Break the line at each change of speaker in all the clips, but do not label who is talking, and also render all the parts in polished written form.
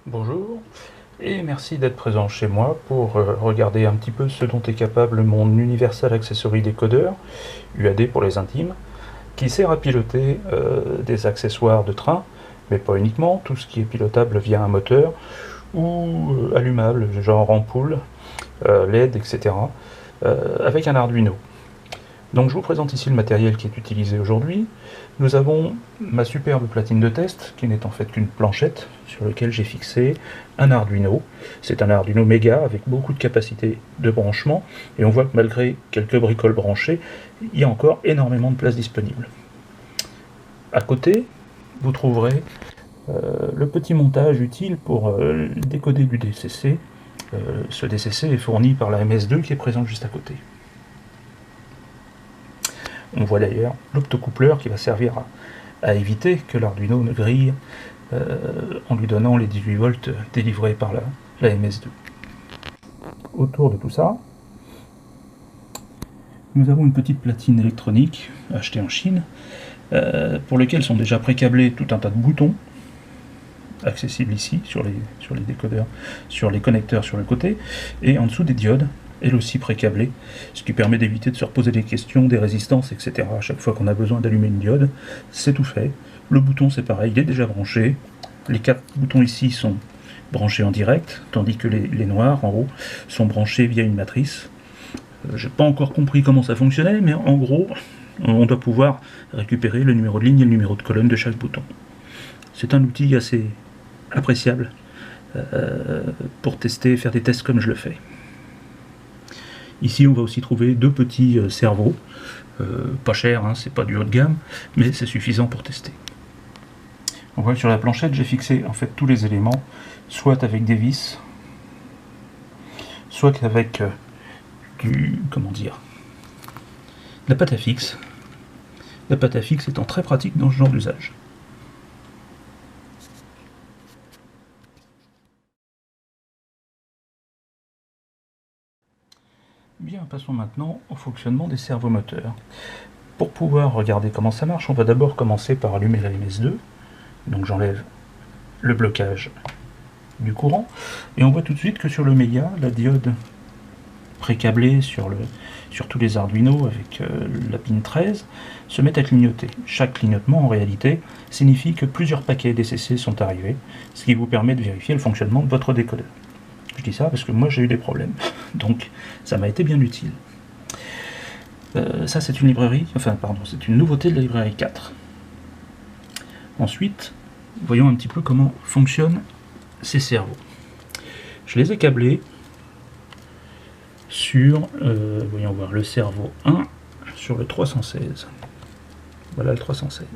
Bonjour, et merci d'être présent chez moi pour regarder un petit peu ce dont est capable mon Universal Accessory Decoder, UAD pour les intimes, qui sert à piloter des accessoires de train, mais pas uniquement, tout ce qui est pilotable via un moteur, ou allumable, genre ampoule, LED, etc., avec un Arduino. Donc je vous présente ici le matériel qui est utilisé aujourd'hui. Nous avons ma superbe platine de test, qui n'est en fait qu'une planchette sur laquelle j'ai fixé un Arduino. C'est un Arduino Mega avec beaucoup de capacité de branchement, et on voit que malgré quelques bricoles branchées, il y a encore énormément de place disponible. À côté, vous trouverez le petit montage utile pour décoder du DCC. Ce DCC est fourni par la MS2 qui est présente juste à côté. On voit d'ailleurs l'optocoupleur qui va servir à éviter que l'Arduino ne grille en lui donnant les 18 volts délivrés par la MS2. Autour de tout ça, nous avons une petite platine électronique achetée en Chine pour lesquelles sont déjà pré-câblés tout un tas de boutons accessibles ici sur les décodeurs, sur les connecteurs sur le côté, et en dessous des diodes, elles aussi pré-câblées, ce qui permet d'éviter de se reposer des questions, des résistances, etc. à chaque fois qu'on a besoin d'allumer une diode. C'est tout fait. Le bouton, c'est pareil, il est déjà branché. Les 4 boutons ici sont branchés en direct, tandis que les noirs en haut sont branchés via une matrice. J'ai pas encore compris comment ça fonctionnait, mais en gros, on doit pouvoir récupérer le numéro de ligne et le numéro de colonne de chaque bouton. C'est un outil assez appréciable pour tester, faire des tests comme je le fais. Ici, on va aussi trouver 2 petits cerveaux, pas cher, hein, c'est pas du haut de gamme, mais c'est suffisant pour tester. On voit que sur la planchette, j'ai fixé en fait tous les éléments, soit avec des vis, soit avec la pâte à fixe. La pâte à fixe étant très pratique dans ce genre d'usage. Bien, passons maintenant au fonctionnement des servomoteurs. Pour pouvoir regarder comment ça marche, on va d'abord commencer par allumer la MS2. Donc j'enlève le blocage du courant, et on voit tout de suite que sur le Mega, la diode pré-câblée sur tous les Arduino avec la pin 13 se met à clignoter. Chaque clignotement, en réalité, signifie que plusieurs paquets DCC sont arrivés, ce qui vous permet de vérifier le fonctionnement de votre décodeur. Je dis ça parce que moi j'ai eu des problèmes, donc ça m'a été bien utile. Ça c'est une librairie, c'est une nouveauté de la librairie 4. Ensuite, voyons un petit peu comment fonctionnent ces cerveaux. Je les ai câblés sur, voyons voir, le cerveau 1 sur le 316. Voilà le 316.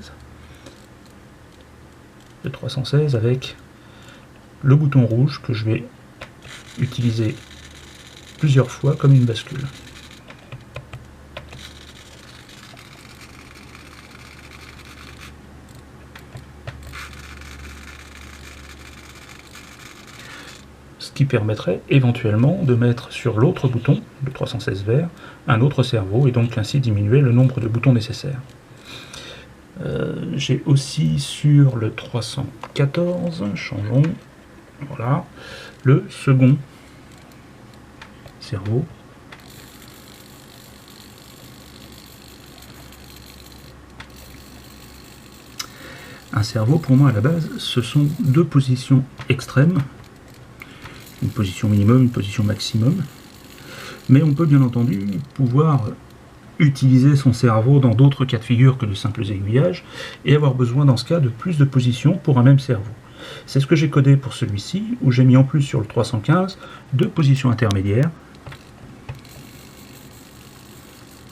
Le 316 avec le bouton rouge que je vais utiliser plusieurs fois comme une bascule. Ce qui permettrait éventuellement de mettre sur l'autre bouton, le 316 vert, un autre cerveau et donc ainsi diminuer le nombre de boutons nécessaires. J'ai aussi sur le 314, changeons, voilà, le second cerveau. Un cerveau, pour moi, à la base, ce sont 2 positions extrêmes, une position minimum, une position maximum, mais on peut bien entendu pouvoir utiliser son cerveau dans d'autres cas de figure que de simples aiguillages, et avoir besoin dans ce cas de plus de positions pour un même cerveau. C'est ce que j'ai codé pour celui-ci, où j'ai mis en plus sur le 315 2 positions intermédiaires,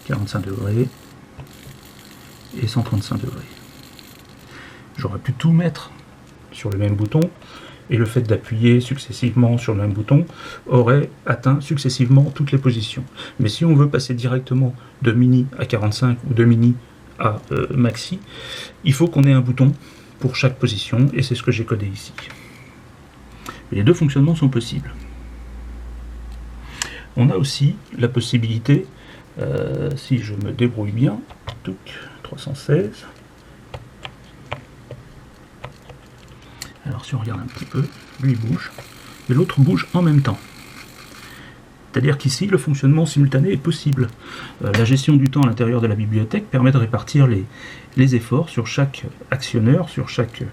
45 degrés et 135 degrés. J'aurais pu tout mettre sur le même bouton, et le fait d'appuyer successivement sur le même bouton aurait atteint successivement toutes les positions. Mais si on veut passer directement de mini à 45 ou de mini à maxi, il faut qu'on ait un bouton pour chaque position, et c'est ce que j'ai codé ici. Et les 2 fonctionnements sont possibles. On a aussi la possibilité, si je me débrouille bien, 316, Alors si on regarde un petit peu, lui il bouge, et l'autre bouge en même temps. C'est-à-dire qu'ici, le fonctionnement simultané est possible. La gestion du temps à l'intérieur de la bibliothèque permet de répartir les efforts sur chaque actionneur, sur chaque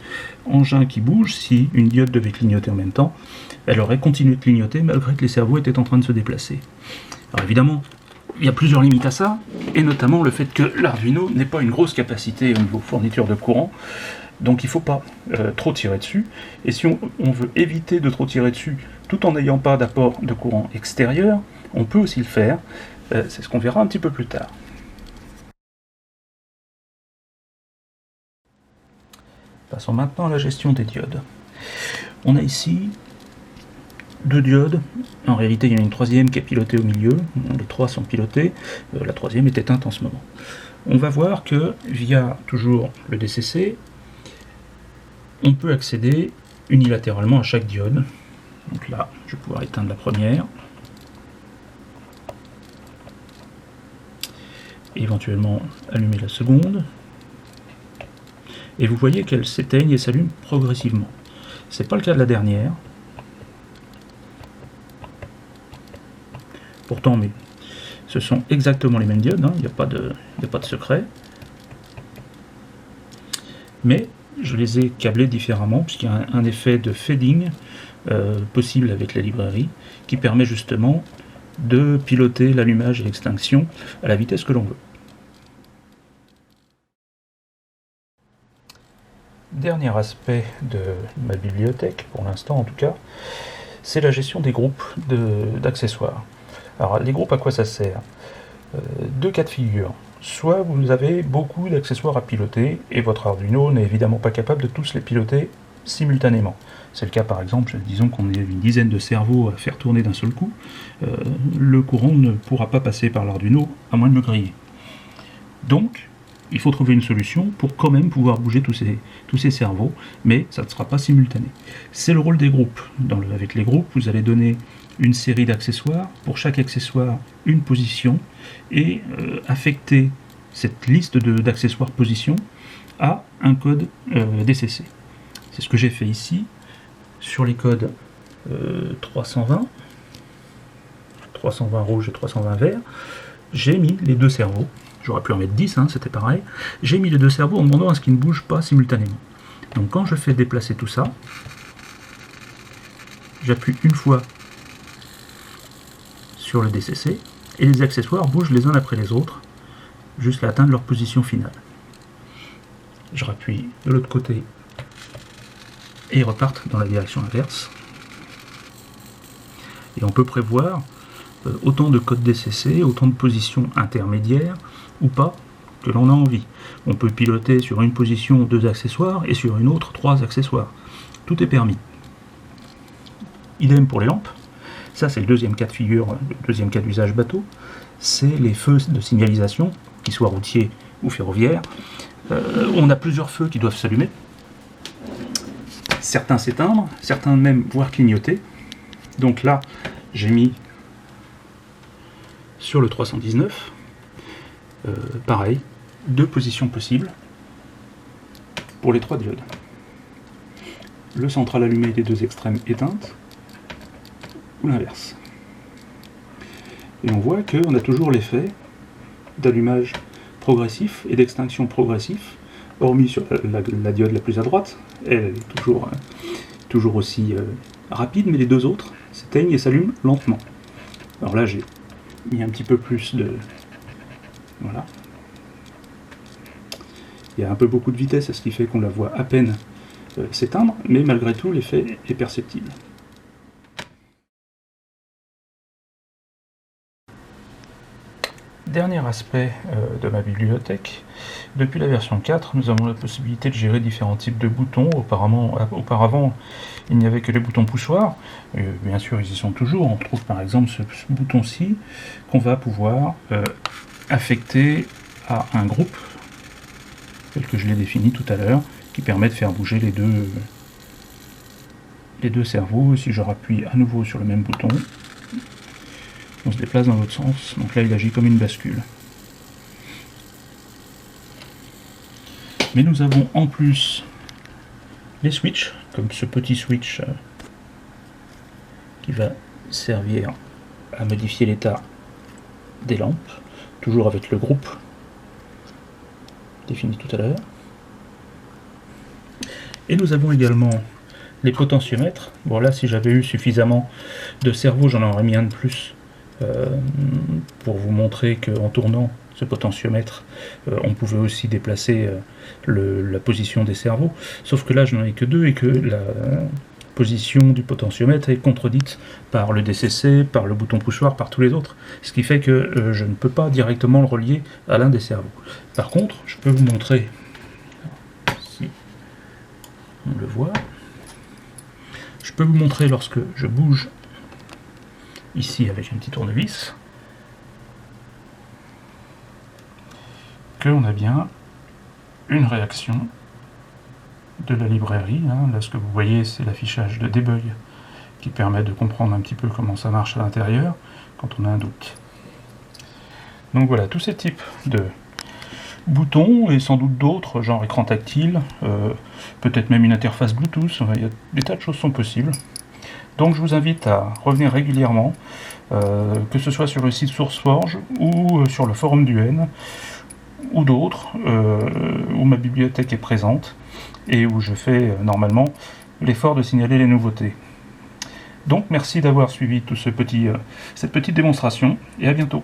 engin qui bouge. Si une diode devait clignoter en même temps, elle aurait continué de clignoter malgré que les cerveaux étaient en train de se déplacer. Alors évidemment, il y a plusieurs limites à ça, et notamment le fait que l'Arduino n'ait pas une grosse capacité au niveau fourniture de courant, donc il ne faut pas trop tirer dessus, et si on veut éviter de trop tirer dessus tout en n'ayant pas d'apport de courant extérieur, on peut aussi le faire, c'est ce qu'on verra un petit peu plus tard. Passons maintenant à la gestion des diodes. On a ici deux diodes, en réalité il y en a une troisième qui est pilotée au milieu, les trois sont pilotés, la troisième est éteinte en ce moment. On va voir que via toujours le DCC, on peut accéder unilatéralement à chaque diode. Donc là, je vais pouvoir éteindre la première. Et éventuellement allumer la seconde. Et vous voyez qu'elles s'éteignent et s'allument progressivement. Ce n'est pas le cas de la dernière. Pourtant, mais ce sont exactement les mêmes diodes, hein, il n'y a pas de secret. Mais je les ai câblés différemment, puisqu'il y a un effet de fading possible avec la librairie, qui permet justement de piloter l'allumage et l'extinction à la vitesse que l'on veut. Dernier aspect de ma bibliothèque, pour l'instant en tout cas, c'est la gestion des groupes d'accessoires. Alors les groupes, à quoi ça sert? Deux cas de figure. Soit vous avez beaucoup d'accessoires à piloter, et votre Arduino n'est évidemment pas capable de tous les piloter simultanément. C'est le cas par exemple, disons qu'on ait une dizaine de cerveaux à faire tourner d'un seul coup, le courant ne pourra pas passer par l'Arduino à moins de le griller. Donc, il faut trouver une solution pour quand même pouvoir bouger tous ces cerveaux, mais ça ne sera pas simultané. C'est le rôle des groupes. Avec les groupes, vous allez donner une série d'accessoires, pour chaque accessoire une position, et affecter cette liste d'accessoires position à un code DCC. C'est ce que j'ai fait ici, sur les codes 320 rouge et 320 vert, j'ai mis les deux cerveaux. J'aurais pu en mettre 10, hein, c'était pareil. J'ai mis les deux cerveaux en demandant à ce qu'ils ne bougent pas simultanément. Donc quand je fais déplacer tout ça, j'appuie une fois sur le DCC, et les accessoires bougent les uns après les autres, jusqu'à atteindre leur position finale. Je rappuie de l'autre côté, et ils repartent dans la direction inverse. Et on peut prévoir autant de codes DCC, autant de positions intermédiaires, ou pas, que l'on a envie. On peut piloter sur une position 2 accessoires, et sur une autre 3 accessoires. Tout est permis. Idem pour les lampes. Ça, c'est le deuxième cas de figure, le deuxième cas d'usage bateau. C'est les feux de signalisation, qu'ils soient routiers ou ferroviaires. On a plusieurs feux qui doivent s'allumer. Certains s'éteindre, certains même voire clignoter. Donc là, j'ai mis sur le 319, pareil, deux positions possibles pour les trois diodes. Le central allumé et les deux extrêmes éteintes, ou l'inverse. Et on voit qu'on a toujours l'effet d'allumage progressif et d'extinction progressif, hormis sur la diode la plus à droite, elle est toujours aussi rapide, mais les deux autres s'éteignent et s'allument lentement. Alors là, j'ai mis un petit peu plus de... Voilà. Il y a un peu beaucoup de vitesse, ce qui fait qu'on la voit à peine s'éteindre, mais malgré tout, l'effet est perceptible. Dernier aspect de ma bibliothèque, depuis la version 4, nous avons la possibilité de gérer différents types de boutons. Auparavant, il n'y avait que les boutons poussoirs. Bien sûr, ils y sont toujours. On trouve par exemple ce bouton-ci qu'on va pouvoir affecter à un groupe, tel que je l'ai défini tout à l'heure, qui permet de faire bouger les deux cerveaux. Si je rappuie à nouveau sur le même bouton, on se déplace dans l'autre sens, donc là il agit comme une bascule. Mais nous avons en plus les switches comme ce petit switch qui va servir à modifier l'état des lampes, toujours avec le groupe défini tout à l'heure. Et nous avons également les potentiomètres. Bon là, si j'avais eu suffisamment de cerveau, j'en aurais mis un de plus pour vous montrer qu'en tournant ce potentiomètre, on pouvait aussi déplacer la position des cerveaux. Sauf que là, je n'en ai que deux et que la position du potentiomètre est contredite par le DCC, par le bouton poussoir, par tous les autres. Ce qui fait que je ne peux pas directement le relier à l'un des cerveaux. Par contre, je peux vous montrer, si on le voit, je peux vous montrer lorsque je bouge ici avec un petit tournevis, qu'on a bien une réaction de la librairie. Là, ce que vous voyez, c'est l'affichage de debug qui permet de comprendre un petit peu comment ça marche à l'intérieur quand on a un doute. Donc voilà, tous ces types de boutons et sans doute d'autres, genre écran tactile, peut-être même une interface Bluetooth, il y a des tas de choses sont possibles. Donc je vous invite à revenir régulièrement, que ce soit sur le site SourceForge ou sur le forum du N, ou d'autres, où ma bibliothèque est présente, et où je fais normalement l'effort de signaler les nouveautés. Donc merci d'avoir suivi tout cette petite démonstration, et à bientôt.